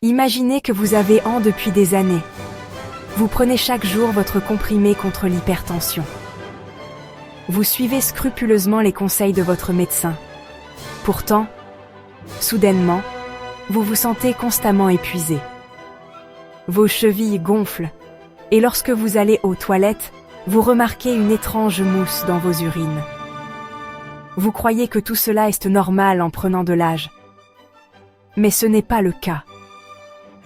Imaginez que vous avez depuis des années. Vous prenez chaque jour votre comprimé contre l'hypertension. Vous suivez scrupuleusement les conseils de votre médecin. Pourtant, soudainement, vous vous sentez constamment épuisé. Vos chevilles gonflent, et lorsque vous allez aux toilettes, vous remarquez une étrange mousse dans vos urines. Vous croyez que tout cela est normal en prenant de l'âge. Mais ce n'est pas le cas.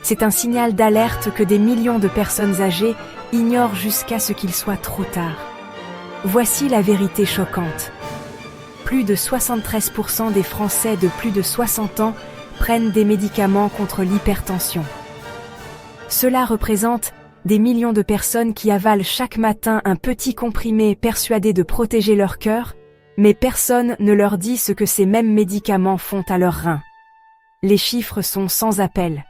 C'est un signal d'alerte que des millions de personnes âgées ignorent jusqu'à ce qu'il soit trop tard. Voici la vérité choquante. Plus de 73% des Français de plus de 60 ans prennent des médicaments contre l'hypertension. Cela représente des millions de personnes qui avalent chaque matin un petit comprimé persuadés de protéger leur cœur, mais personne ne leur dit ce que ces mêmes médicaments font à leurs reins. Les chiffres sont sans appel.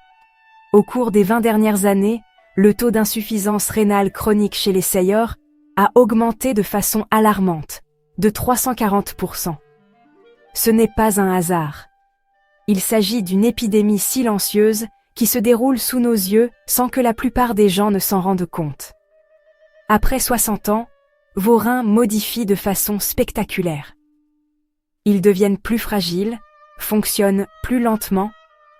Au cours des 20 dernières années, le taux d'insuffisance rénale chronique chez les seniors a augmenté de façon alarmante, de 340%. Ce n'est pas un hasard. Il s'agit d'une épidémie silencieuse qui se déroule sous nos yeux sans que la plupart des gens ne s'en rendent compte. Après 60 ans, vos reins modifient de façon spectaculaire. Ils deviennent plus fragiles, fonctionnent plus lentement,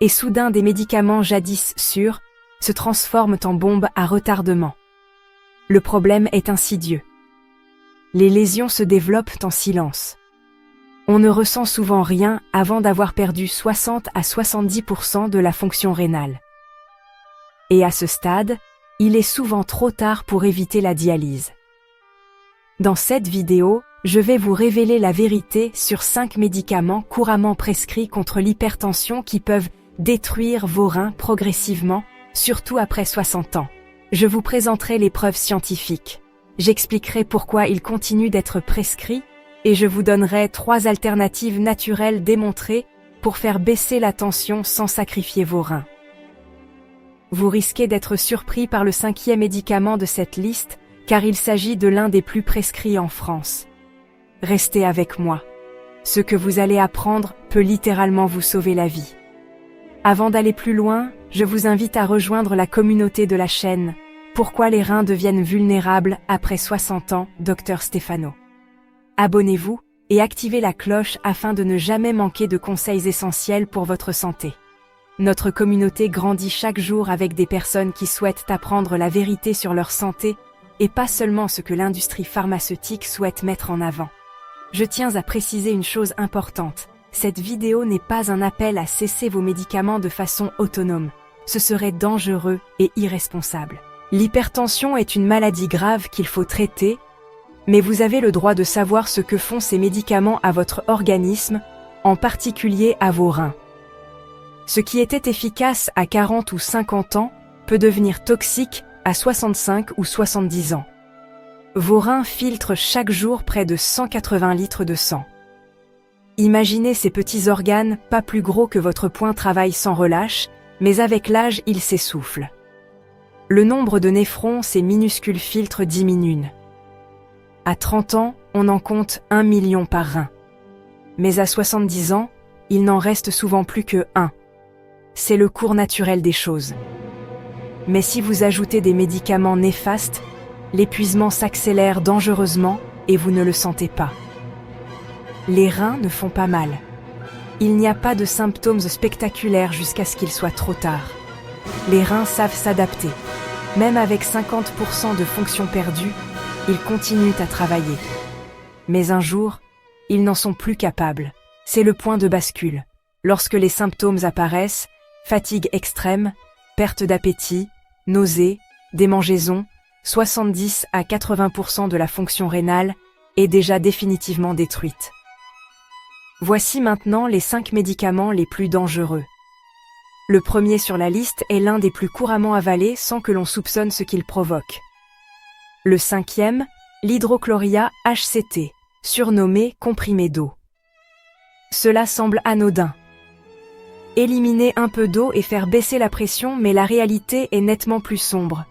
et soudain des médicaments jadis sûrs se transforment en bombes à retardement. Le problème est insidieux. Les lésions se développent en silence. On ne ressent souvent rien avant d'avoir perdu 60 à 70% de la fonction rénale. Et à ce stade, il est souvent trop tard pour éviter la dialyse. Dans cette vidéo, je vais vous révéler la vérité sur 5 médicaments couramment prescrits contre l'hypertension qui peuvent détruire vos reins progressivement, surtout après 60 ans. Je vous présenterai les preuves scientifiques. J'expliquerai pourquoi ils continuent d'être prescrits et je vous donnerai 3 alternatives naturelles démontrées pour faire baisser la tension sans sacrifier vos reins. Vous risquez d'être surpris par le 5e médicament de cette liste, car il s'agit de l'un des plus prescrits en France. Restez avec moi. Ce que vous allez apprendre peut littéralement vous sauver la vie. Avant d'aller plus loin, je vous invite à rejoindre la communauté de la chaîne « Pourquoi les reins deviennent vulnérables après 60 ans, Dr Stefano ». Abonnez-vous et activez la cloche afin de ne jamais manquer de conseils essentiels pour votre santé. Notre communauté grandit chaque jour avec des personnes qui souhaitent apprendre la vérité sur leur santé et pas seulement ce que l'industrie pharmaceutique souhaite mettre en avant. Je tiens à préciser une chose importante. Cette vidéo n'est pas un appel à cesser vos médicaments de façon autonome. Ce serait dangereux et irresponsable. L'hypertension est une maladie grave qu'il faut traiter, mais vous avez le droit de savoir ce que font ces médicaments à votre organisme, en particulier à vos reins. Ce qui était efficace à 40 ou 50 ans peut devenir toxique à 65 ou 70 ans. Vos reins filtrent chaque jour près de 180 litres de sang. Imaginez ces petits organes, pas plus gros que votre poing, travaillent sans relâche, mais avec l'âge, ils s'essoufflent. Le nombre de néphrons, ces minuscules filtres, diminue. À 30 ans, on en compte 1 million par rein. Mais à 70 ans, il n'en reste souvent plus que 1. C'est le cours naturel des choses. Mais si vous ajoutez des médicaments néfastes, l'épuisement s'accélère dangereusement et vous ne le sentez pas. Les reins ne font pas mal. Il n'y a pas de symptômes spectaculaires jusqu'à ce qu'il soit trop tard. Les reins savent s'adapter. Même avec 50% de fonction perdue, ils continuent à travailler. Mais un jour, ils n'en sont plus capables. C'est le point de bascule. Lorsque les symptômes apparaissent, fatigue extrême, perte d'appétit, nausées, démangeaisons, 70 à 80% de la fonction rénale est déjà définitivement détruite. Voici maintenant les 5 médicaments les plus dangereux. Le premier sur la liste est l'un des plus couramment avalés sans que l'on soupçonne ce qu'il provoque. Le 5e, l'hydrochloria HCT, surnommé comprimé d'eau. Cela semble anodin. Éliminer un peu d'eau et faire baisser la pression, mais la réalité est nettement plus sombre.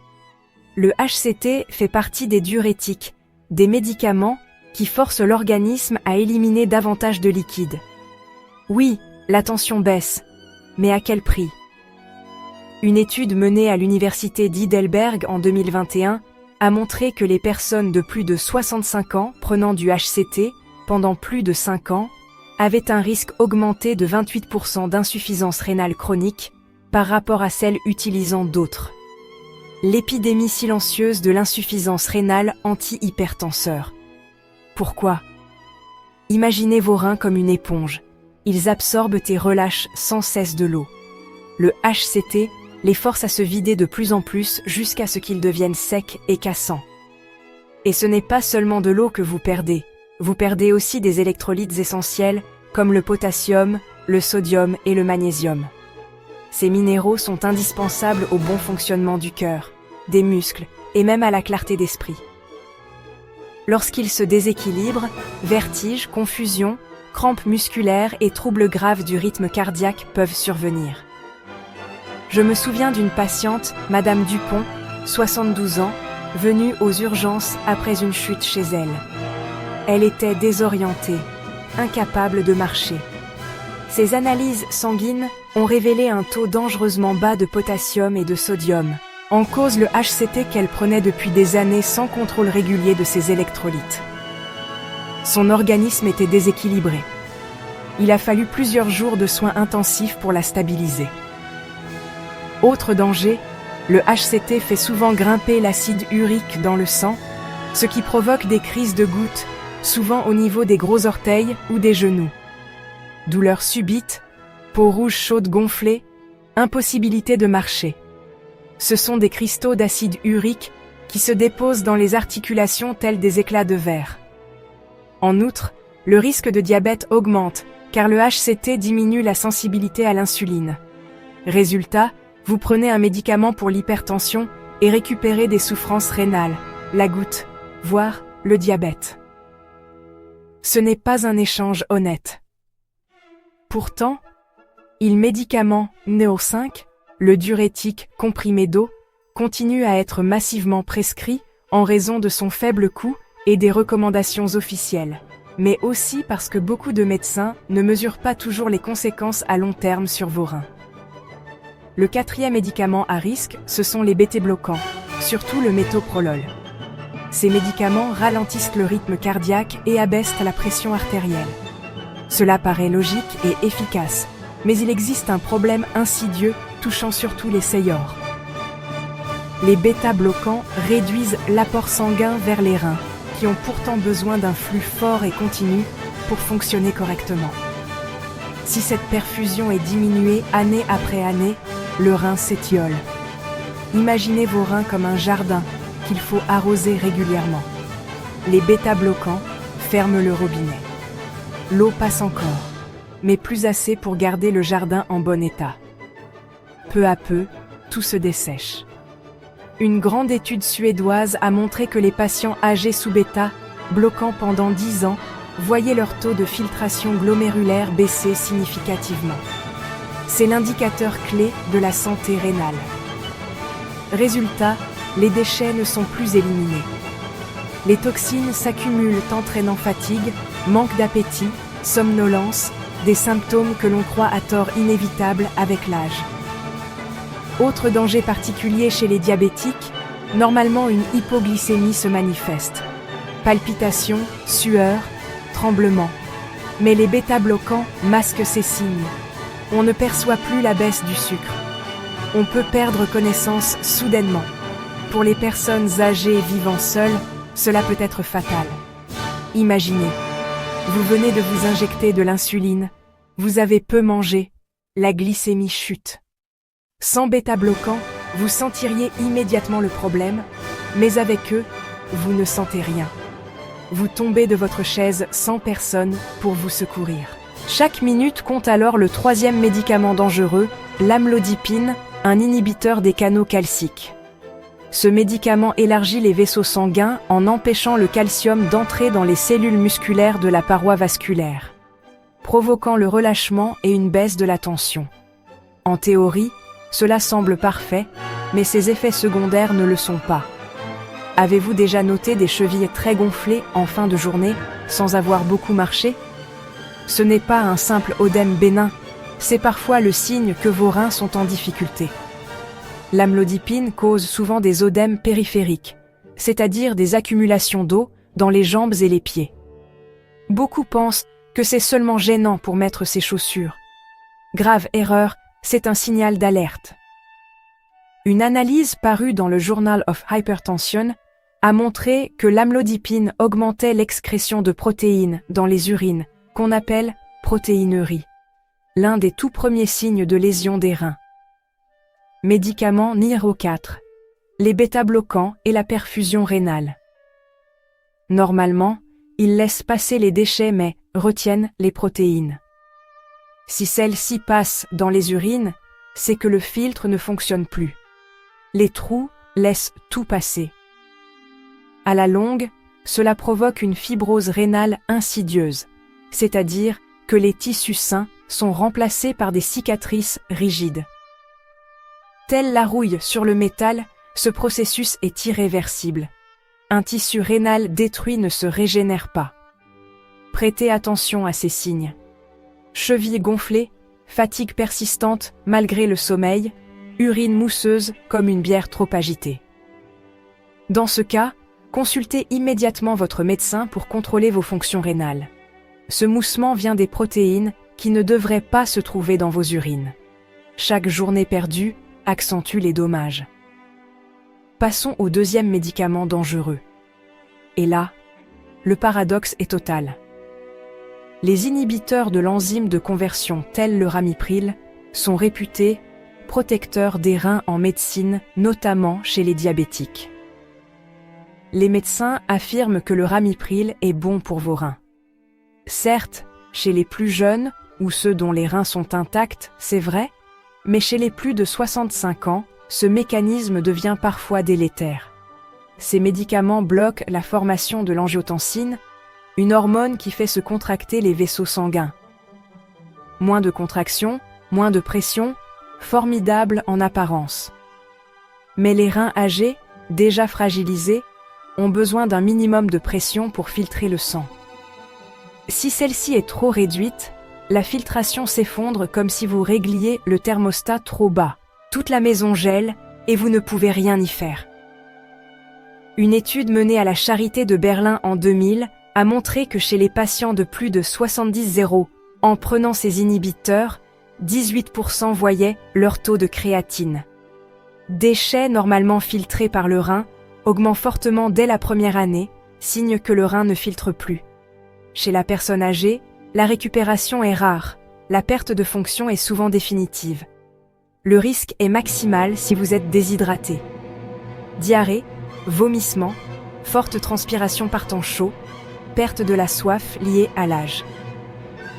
Le HCT fait partie des diurétiques, des médicaments qui forcent l'organisme à éliminer davantage de liquide. Oui, la tension baisse, mais à quel prix? Une étude menée à l'université d'Heidelberg en 2021 a montré que les personnes de plus de 65 ans prenant du HCT pendant plus de 5 ans avaient un risque augmenté de 28% d'insuffisance rénale chronique par rapport à celles utilisant d'autres. L'épidémie silencieuse de l'insuffisance rénale anti-hypertenseur. Pourquoi ? Imaginez vos reins comme une éponge. Ils absorbent et relâchent sans cesse de l'eau. Le HCT les force à se vider de plus en plus jusqu'à ce qu'ils deviennent secs et cassants. Et ce n'est pas seulement de l'eau que vous perdez aussi des électrolytes essentiels comme le potassium, le sodium et le magnésium. Ces minéraux sont indispensables au bon fonctionnement du cœur, des muscles et même à la clarté d'esprit. Lorsqu'ils se déséquilibrent, vertiges, confusion, crampes musculaires et troubles graves du rythme cardiaque peuvent survenir. Je me souviens d'une patiente, Madame Dupont, 72 ans, venue aux urgences après une chute chez elle. Elle était désorientée, incapable de marcher. Ses analyses sanguines ont révélé un taux dangereusement bas de potassium et de sodium, en cause le HCT qu'elle prenait depuis des années sans contrôle régulier de ses électrolytes. Son organisme était déséquilibré. Il a fallu plusieurs jours de soins intensifs pour la stabiliser. Autre danger, le HCT fait souvent grimper l'acide urique dans le sang, ce qui provoque des crises de gouttes, souvent au niveau des gros orteils ou des genoux. Douleurs subites, peau rouge chaude gonflée, impossibilité de marcher. Ce sont des cristaux d'acide urique qui se déposent dans les articulations tels des éclats de verre. En outre, le risque de diabète augmente car le HCT diminue la sensibilité à l'insuline. Résultat, vous prenez un médicament pour l'hypertension et récupérez des souffrances rénales, la goutte, voire le diabète. Ce n'est pas un échange honnête. Pourtant, le médicament Neo5, le diurétique comprimé d'eau, continue à être massivement prescrit en raison de son faible coût et des recommandations officielles, mais aussi parce que beaucoup de médecins ne mesurent pas toujours les conséquences à long terme sur vos reins. Le quatrième médicament à risque, ce sont les bêta-bloquants, surtout le métoprolol. Ces médicaments ralentissent le rythme cardiaque et abaissent la pression artérielle. Cela paraît logique et efficace, mais il existe un problème insidieux touchant surtout les seniors. Les bêta-bloquants réduisent l'apport sanguin vers les reins, qui ont pourtant besoin d'un flux fort et continu pour fonctionner correctement. Si cette perfusion est diminuée année après année, le rein s'étiole. Imaginez vos reins comme un jardin qu'il faut arroser régulièrement. Les bêta-bloquants ferment le robinet. L'eau passe encore, mais plus assez pour garder le jardin en bon état. Peu à peu, tout se dessèche. Une grande étude suédoise a montré que les patients âgés sous bêta-bloquants pendant 10 ans voyaient leur taux de filtration glomérulaire baisser significativement. C'est l'indicateur clé de la santé rénale. Résultat, les déchets ne sont plus éliminés. Les toxines s'accumulent entraînant fatigue, manque d'appétit, somnolence, des symptômes que l'on croit à tort inévitables avec l'âge. Autre danger particulier chez les diabétiques, normalement une hypoglycémie se manifeste. Palpitations, sueur, tremblements. Mais les bêta-bloquants masquent ces signes. On ne perçoit plus la baisse du sucre. On peut perdre connaissance soudainement. Pour les personnes âgées vivant seules, cela peut être fatal. Imaginez, vous venez de vous injecter de l'insuline, vous avez peu mangé, la glycémie chute. Sans bêta-bloquants, vous sentiriez immédiatement le problème, mais avec eux, vous ne sentez rien. Vous tombez de votre chaise sans personne pour vous secourir. Chaque minute compte alors le troisième médicament dangereux, l'amlodipine, un inhibiteur des canaux calciques. Ce médicament élargit les vaisseaux sanguins en empêchant le calcium d'entrer dans les cellules musculaires de la paroi vasculaire, provoquant le relâchement et une baisse de la tension. En théorie, cela semble parfait, mais ses effets secondaires ne le sont pas. Avez-vous déjà noté des chevilles très gonflées en fin de journée, sans avoir beaucoup marché ? Ce n'est pas un simple œdème bénin, c'est parfois le signe que vos reins sont en difficulté. L'amlodipine cause souvent des œdèmes périphériques, c'est-à-dire des accumulations d'eau dans les jambes et les pieds. Beaucoup pensent que c'est seulement gênant pour mettre ses chaussures. Grave erreur, c'est un signal d'alerte. Une analyse parue dans le Journal of Hypertension a montré que l'amlodipine augmentait l'excrétion de protéines dans les urines, qu'on appelle protéinurie, l'un des tout premiers signes de lésion des reins. Médicaments numéro 4. Les bêta-bloquants et la perfusion rénale. Normalement, ils laissent passer les déchets mais retiennent les protéines. Si celles-ci passent dans les urines, c'est que le filtre ne fonctionne plus. Les trous laissent tout passer. À la longue, cela provoque une fibrose rénale insidieuse, c'est-à-dire que les tissus sains sont remplacés par des cicatrices rigides. Telle la rouille sur le métal, ce processus est irréversible. Un tissu rénal détruit ne se régénère pas. Prêtez attention à ces signes. Chevilles gonflées, fatigue persistante malgré le sommeil, urine mousseuse comme une bière trop agitée. Dans ce cas, consultez immédiatement votre médecin pour contrôler vos fonctions rénales. Ce moussement vient des protéines qui ne devraient pas se trouver dans vos urines. Chaque journée perdue accentue les dommages. Passons au deuxième médicament dangereux. Et là, le paradoxe est total. Les inhibiteurs de l'enzyme de conversion tels le ramipril sont réputés protecteurs des reins en médecine, notamment chez les diabétiques. Les médecins affirment que le ramipril est bon pour vos reins. Certes, chez les plus jeunes ou ceux dont les reins sont intacts, c'est vrai, mais chez les plus de 65 ans, ce mécanisme devient parfois délétère. Ces médicaments bloquent la formation de l'angiotensine, une hormone qui fait se contracter les vaisseaux sanguins. Moins de contraction, moins de pression, formidable en apparence. Mais les reins âgés, déjà fragilisés, ont besoin d'un minimum de pression pour filtrer le sang. Si celle-ci est trop réduite, la filtration s'effondre comme si vous régliez le thermostat trop bas. Toute la maison gèle et vous ne pouvez rien y faire. Une étude menée à la Charité de Berlin en 2000 a montré que chez les patients de plus de 70 en prenant ces inhibiteurs, 18% voyaient leur taux de créatine. Déchets normalement filtrés par le rein augmentent fortement dès la première année, signe que le rein ne filtre plus. Chez la personne âgée, la récupération est rare, la perte de fonction est souvent définitive. Le risque est maximal si vous êtes déshydraté. Diarrhée, vomissements, forte transpiration par temps chaud, perte de la soif liée à l'âge.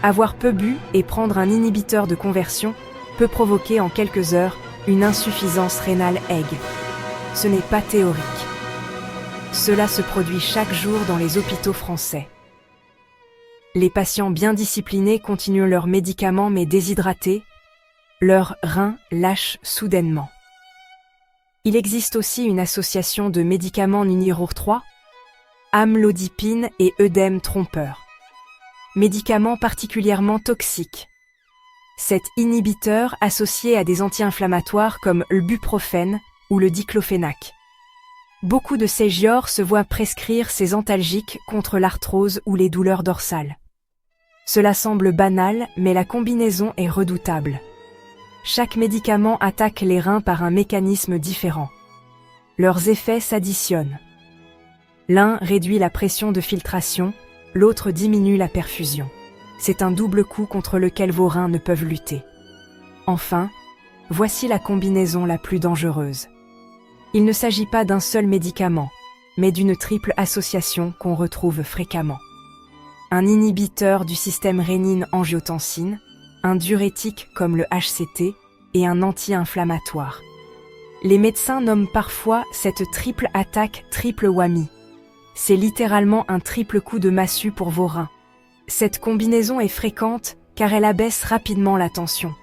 Avoir peu bu et prendre un inhibiteur de conversion peut provoquer en quelques heures une insuffisance rénale aiguë. Ce n'est pas théorique. Cela se produit chaque jour dans les hôpitaux français. Les patients bien disciplinés continuent leurs médicaments mais déshydratés, leurs reins lâchent soudainement. Il existe aussi une association de médicaments numéro 3, amlodipine et œdème trompeur. Médicaments particulièrement toxiques. Cet inhibiteur associé à des anti-inflammatoires comme le buprofène ou le diclofénac. Beaucoup de ségiors se voient prescrire ces antalgiques contre l'arthrose ou les douleurs dorsales. Cela semble banal, mais la combinaison est redoutable. Chaque médicament attaque les reins par un mécanisme différent. Leurs effets s'additionnent. L'un réduit la pression de filtration, l'autre diminue la perfusion. C'est un double coup contre lequel vos reins ne peuvent lutter. Enfin, voici la combinaison la plus dangereuse. Il ne s'agit pas d'un seul médicament, mais d'une triple association qu'on retrouve fréquemment. Un inhibiteur du système rénine-angiotensine, un diurétique comme le HCT et un anti-inflammatoire. Les médecins nomment parfois cette triple attaque triple whammy. C'est littéralement un triple coup de massue pour vos reins. Cette combinaison est fréquente car elle abaisse rapidement la tension.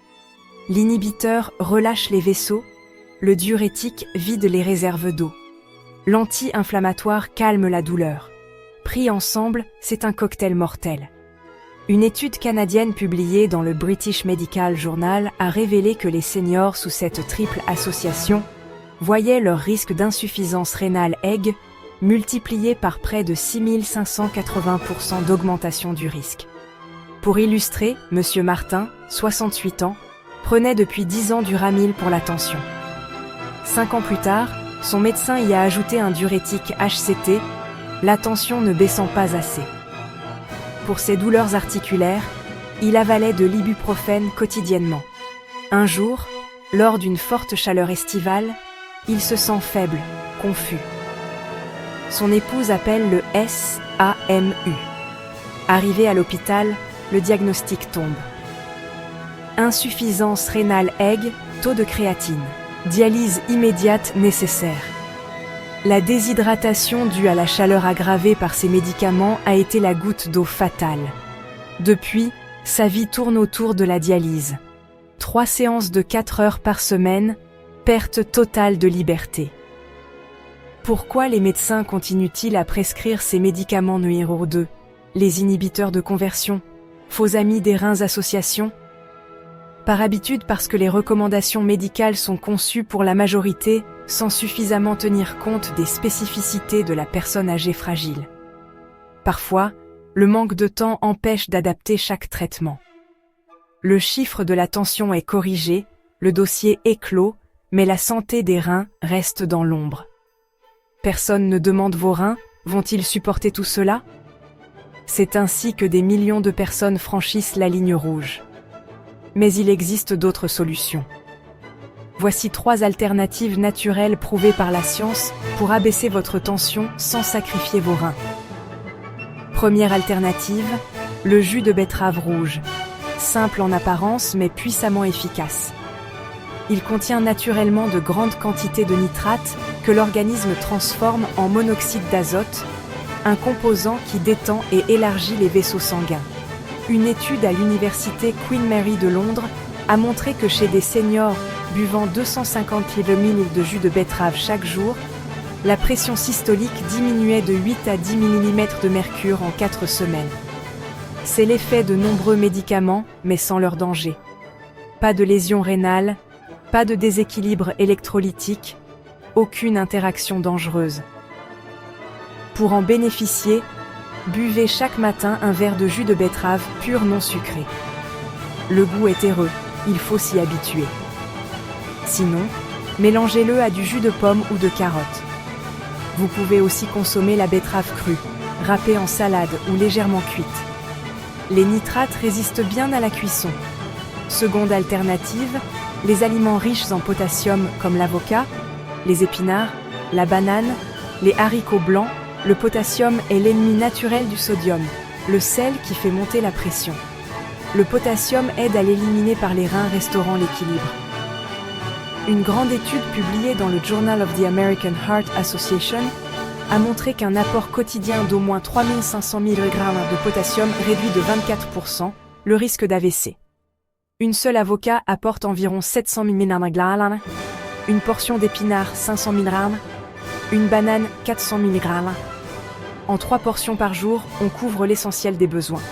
L'inhibiteur relâche les vaisseaux, le diurétique vide les réserves d'eau. L'anti-inflammatoire calme la douleur. Pris ensemble, c'est un cocktail mortel. Une étude canadienne publiée dans le British Medical Journal a révélé que les seniors sous cette triple association voyaient leur risque d'insuffisance rénale aiguë multiplié par près de 6580% d'augmentation du risque. Pour illustrer, M. Martin, 68 ans, prenait depuis 10 ans du Ramil pour la tension. 5 ans plus tard, son médecin y a ajouté un diurétique HCT, la tension ne baissant pas assez. Pour ses douleurs articulaires, il avalait de l'ibuprofène quotidiennement. Un jour, lors d'une forte chaleur estivale, il se sent faible, confus. Son épouse appelle le SAMU. Arrivé à l'hôpital, le diagnostic tombe. Insuffisance rénale aiguë, taux de créatine. Dialyse immédiate nécessaire. La déshydratation due à la chaleur aggravée par ces médicaments a été la goutte d'eau fatale. Depuis, sa vie tourne autour de la dialyse. 3 séances de 4 heures par semaine, perte totale de liberté. Pourquoi les médecins continuent-ils à prescrire ces médicaments numéro 2, les inhibiteurs de conversion, faux amis des reins association? Par habitude parce que les recommandations médicales sont conçues pour la majorité sans suffisamment tenir compte des spécificités de la personne âgée fragile. Parfois, le manque de temps empêche d'adapter chaque traitement. Le chiffre de la tension est corrigé, le dossier est clos, mais la santé des reins reste dans l'ombre. Personne ne demande vos reins, vont-ils supporter tout cela? C'est ainsi que des millions de personnes franchissent la ligne rouge. Mais il existe d'autres solutions. Voici 3 alternatives naturelles prouvées par la science pour abaisser votre tension sans sacrifier vos reins. Première alternative, le jus de betterave rouge. Simple en apparence mais puissamment efficace. Il contient naturellement de grandes quantités de nitrate que l'organisme transforme en monoxyde d'azote, un composant qui détend et élargit les vaisseaux sanguins. Une étude à l'université Queen Mary de Londres a montré que chez des seniors buvant 250 ml de jus de betterave chaque jour, la pression systolique diminuait de 8 à 10 mm de mercure en 4 semaines. C'est l'effet de nombreux médicaments, mais sans leur danger. Pas de lésions rénales, pas de déséquilibre électrolytique, aucune interaction dangereuse. Pour en bénéficier, buvez chaque matin un verre de jus de betterave pur non sucré. Le goût est terreux, il faut s'y habituer. Sinon, mélangez-le à du jus de pomme ou de carotte. Vous pouvez aussi consommer la betterave crue, râpée en salade ou légèrement cuite. Les nitrates résistent bien à la cuisson. Seconde alternative, les aliments riches en potassium comme l'avocat, les épinards, la banane, les haricots blancs. Le potassium est l'ennemi naturel du sodium, le sel qui fait monter la pression. Le potassium aide à l'éliminer par les reins, restaurant l'équilibre. Une grande étude publiée dans le Journal of the American Heart Association a montré qu'un apport quotidien d'au moins 3500 mg de potassium réduit de 24% le risque d'AVC. Une seule avocat apporte environ 700 mg, une portion d'épinards 500 mg, une banane 400 mg. En 3 portions par jour, on couvre l'essentiel des besoins.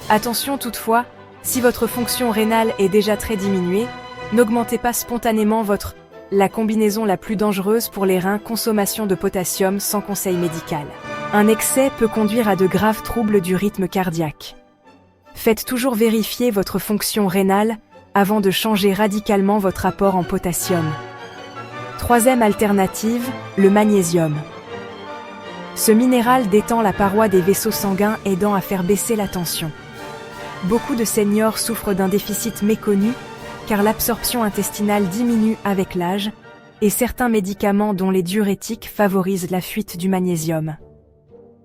Attention toutefois, si votre fonction rénale est déjà très diminuée, n'augmentez pas spontanément la combinaison la plus dangereuse pour les reins, consommation de potassium sans conseil médical. Un excès peut conduire à de graves troubles du rythme cardiaque. Faites toujours vérifier votre fonction rénale avant de changer radicalement votre apport en potassium. Troisième alternative, le magnésium. Ce minéral détend la paroi des vaisseaux sanguins, aidant à faire baisser la tension. Beaucoup de seniors souffrent d'un déficit méconnu car l'absorption intestinale diminue avec l'âge et certains médicaments dont les diurétiques favorisent la fuite du magnésium.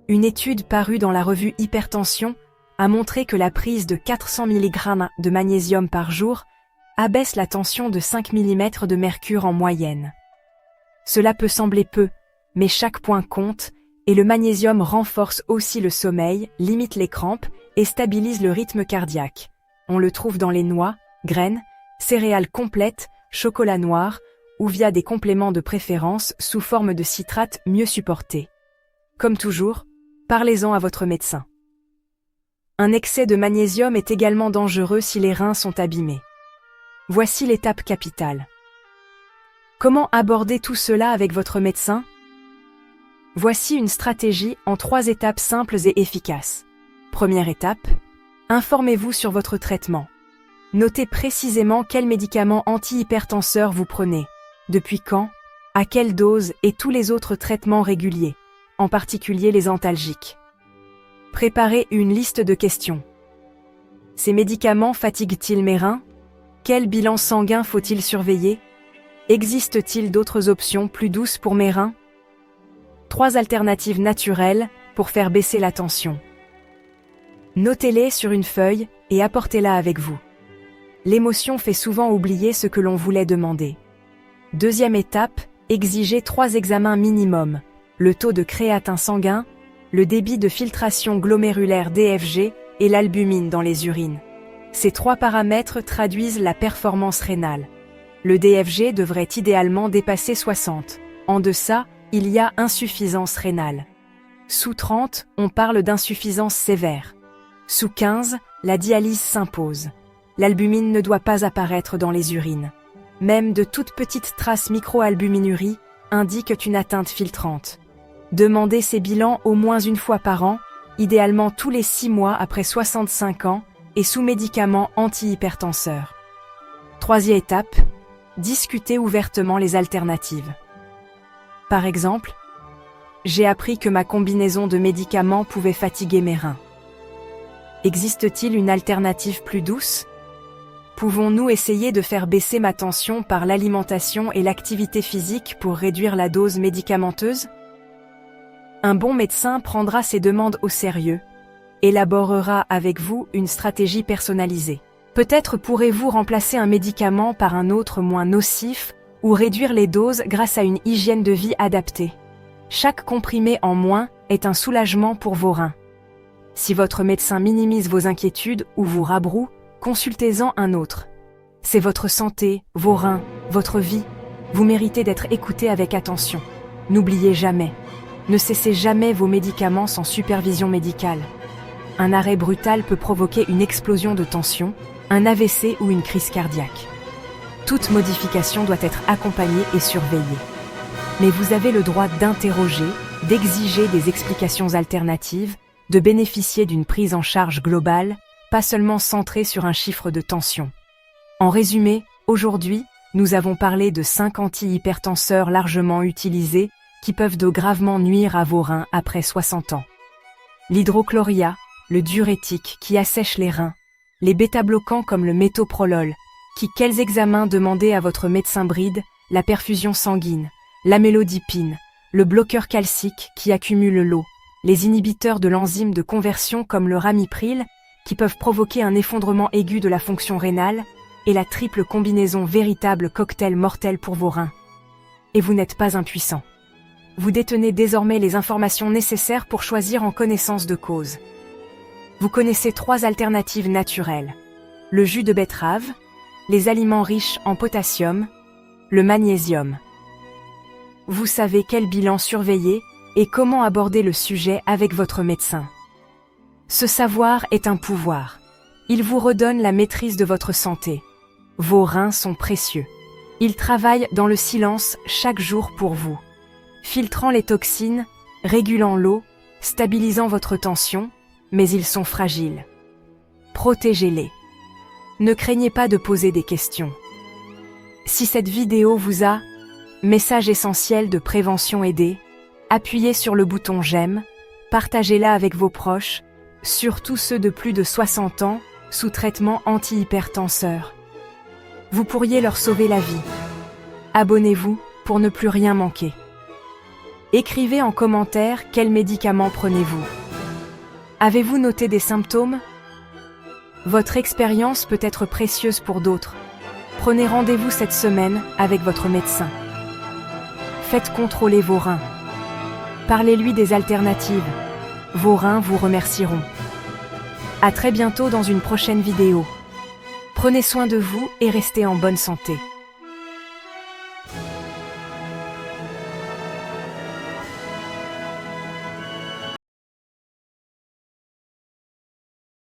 Une étude parue dans la revue Hypertension a montré que la prise de 400 mg de magnésium par jour abaisse la tension de 5 mm de mercure en moyenne. Cela peut sembler peu, mais chaque point compte, et le magnésium renforce aussi le sommeil, limite les crampes et stabilise le rythme cardiaque. On le trouve dans les noix, graines, céréales complètes, chocolat noir, ou via des compléments de préférence sous forme de citrate mieux supportés. Comme toujours, parlez-en à votre médecin. Un excès de magnésium est également dangereux si les reins sont abîmés. Voici l'étape capitale. Comment aborder tout cela avec votre médecin? Voici une stratégie en 3 étapes simples et efficaces. Première étape, informez-vous sur votre traitement. Notez précisément quels médicaments antihypertenseurs vous prenez, depuis quand, à quelle dose et tous les autres traitements réguliers, en particulier les antalgiques. Préparez une liste de questions. Ces médicaments fatiguent-ils mes reins? Quel bilan sanguin faut-il surveiller? Existe-t-il d'autres options plus douces pour mes reins? 3 alternatives naturelles pour faire baisser la tension. Notez-les sur une feuille et apportez-la avec vous. L'émotion fait souvent oublier ce que l'on voulait demander. Deuxième étape, exigez 3 examens minimum, le taux de créatine sanguin, le débit de filtration glomérulaire DFG et l'albumine dans les urines. Ces 3 paramètres traduisent la performance rénale. Le DFG devrait idéalement dépasser 60. En deçà, il y a insuffisance rénale. Sous 30, on parle d'insuffisance sévère. Sous 15, la dialyse s'impose. L'albumine ne doit pas apparaître dans les urines. Même de toutes petites traces microalbuminurie indiquent une atteinte filtrante. Demandez ces bilans au moins une fois par an, idéalement tous les 6 mois après 65 ans et sous médicaments antihypertenseurs. Troisième étape, discutez ouvertement les alternatives. Par exemple, j'ai appris que ma combinaison de médicaments pouvait fatiguer mes reins. Existe-t-il une alternative plus douce? Pouvons-nous essayer de faire baisser ma tension par l'alimentation et l'activité physique pour réduire la dose médicamenteuse? Un bon médecin prendra ces demandes au sérieux, élaborera avec vous une stratégie personnalisée. Peut-être pourrez-vous remplacer un médicament par un autre moins nocif ou réduire les doses grâce à une hygiène de vie adaptée. Chaque comprimé en moins est un soulagement pour vos reins. Si votre médecin minimise vos inquiétudes ou vous rabroue, consultez-en un autre. C'est votre santé, vos reins, votre vie. Vous méritez d'être écouté avec attention. N'oubliez jamais. Ne cessez jamais vos médicaments sans supervision médicale. Un arrêt brutal peut provoquer une explosion de tension, un AVC ou une crise cardiaque. Toute modification doit être accompagnée et surveillée. Mais vous avez le droit d'interroger, d'exiger des explications alternatives, de bénéficier d'une prise en charge globale, pas seulement centrée sur un chiffre de tension. En résumé, aujourd'hui, nous avons parlé de 5 antihypertenseurs largement utilisés qui peuvent gravement nuire à vos reins après 60 ans. L'hydrochloria, le diurétique qui assèche les reins, les bêta-bloquants comme le métoprolol, quels examens demandez à votre médecin bride, la perfusion sanguine, l'amlodipine, le bloqueur calcique qui accumule l'eau, les inhibiteurs de l'enzyme de conversion comme le ramipril qui peuvent provoquer un effondrement aigu de la fonction rénale, et la triple combinaison véritable cocktail mortel pour vos reins. Et vous n'êtes pas impuissant. Vous détenez désormais les informations nécessaires pour choisir en connaissance de cause. Vous connaissez 3 alternatives naturelles. Le jus de betterave, les aliments riches en potassium, le magnésium. Vous savez quel bilan surveiller et comment aborder le sujet avec votre médecin. Ce savoir est un pouvoir. Il vous redonne la maîtrise de votre santé. Vos reins sont précieux. Ils travaillent dans le silence chaque jour pour vous, filtrant les toxines, régulant l'eau, stabilisant votre tension, mais ils sont fragiles. Protégez-les. Ne craignez pas de poser des questions. Si cette vidéo vous a, message essentiel de prévention aidé, appuyez sur le bouton j'aime, partagez-la avec vos proches, surtout ceux de plus de 60 ans, sous traitement antihypertenseur. Vous pourriez leur sauver la vie. Abonnez-vous pour ne plus rien manquer. Écrivez en commentaire quels médicaments prenez-vous. Avez-vous noté des symptômes? Votre expérience peut être précieuse pour d'autres. Prenez rendez-vous cette semaine avec votre médecin. Faites contrôler vos reins. Parlez-lui des alternatives. Vos reins vous remercieront. À très bientôt dans une prochaine vidéo. Prenez soin de vous et restez en bonne santé.